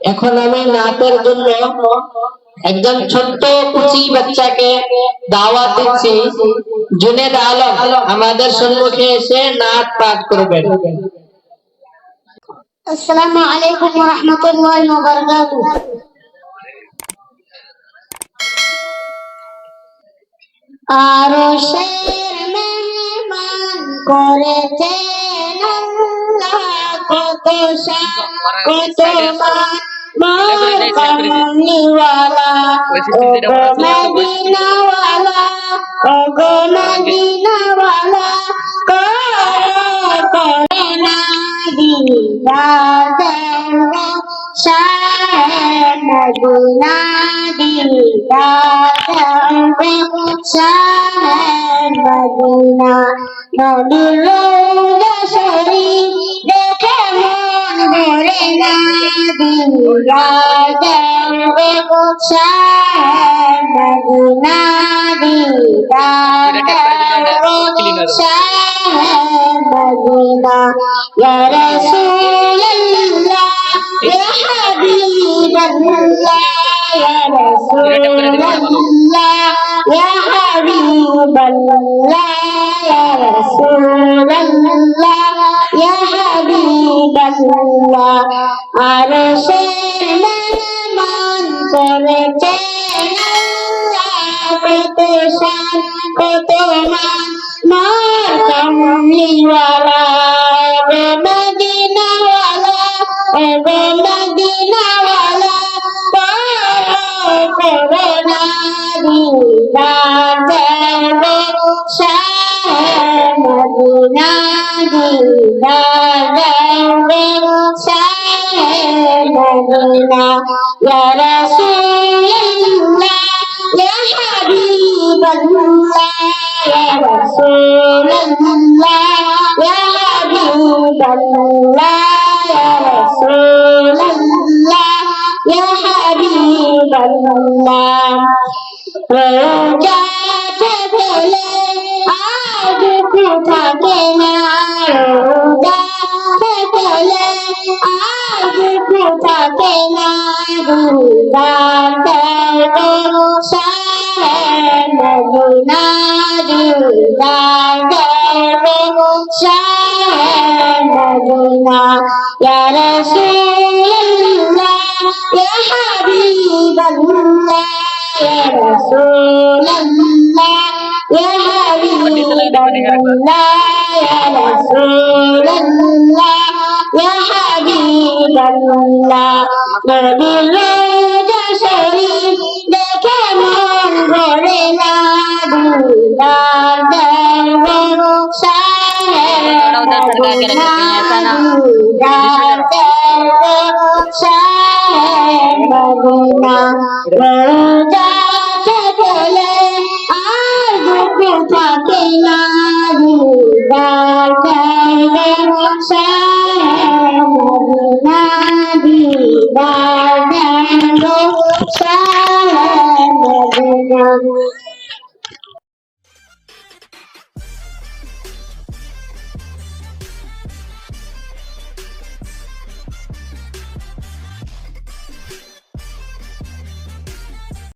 এখন আমি নাতের জন্য একজন ছোট্ট কুচি বাচ্চাকে দাওয়াত দিচ্ছি। জুনেদ আলম আমাদের সম্মুখে এসে নাত পাঠ করবেন। আসসালামু আলাইকুম ওয়া রাহমাতুল্লাহি ওয়া বারাকাতুহু। আরশের মেহমান করেছেন আল্লাহ, কত শান কত মান মার কামলিওয়ালা, ও গো মদিনাওয়ালা, ও গো মদিনাওয়ালা, করোনা দিদার দেওয়া শাহ মদিনা দিদার দেওয়া শাহ মদিনা। নবীর রওজা শরীফ দেখে মন ভরে না, দিদার দেওয়া শাহ মদিনা দিদার দেওয়া শাহ মদিনা। ইয়া রাসূলুল্লাহ ইয়া হাবিবাল্লাহ, ইয়া রাসূলুল্লাহ ইয়া হাবিবাল্লাহ, ইয়া রাসূলুল্লাহ ইয়া হাবিবাল্লাহ। আরশের মেহমান করেছেন আল্লাহ, কত শান কত মান মার কামলিওয়ালা, ও মদিনাওয়ালা, ও মদিনাওয়ালা, করোনা দিদার দেওয়া শাহ মদিনা দিদার দেওয়া শাহ মদিনা। ইয়া রাসূলুল্লাহ ইয়া হাবিবাল্লাহ, ইয়া রাসূলুল্লাহ ইয়া হাবিবাল্লাহ, ইয়া রাসূলুল্লাহ ইয়া হাবিবাল্লাহ। রোজাতে গেলে আজ থাকে না, রোজাতে গেলে আজ থাকে না, দিদার দেওয়া শাহ মদিনা দিদার দেওয়া শাহ মদিনা। ইয়া রাসূলুল্লাহ ইয়া হাবিবাল্লাহ, ইয়া রাসূলুল্লাহ ইয়া হাবিবাল্লাহ, ইয়া রাসূলুল্লাহ ইয়া হাবিবাল্লাহ। নবীর রওজা শরীফ দেখে মন ভরে না, দিদার দেওয়া শাহ মদিনা দিদার দেওয়া শাহ মদিনা। রোজাতে গেলে আর দুঃখ থাকে না, দিদার দেওয়া শাহ মদিনা দিদার দেওয়া শাহ মদিনা।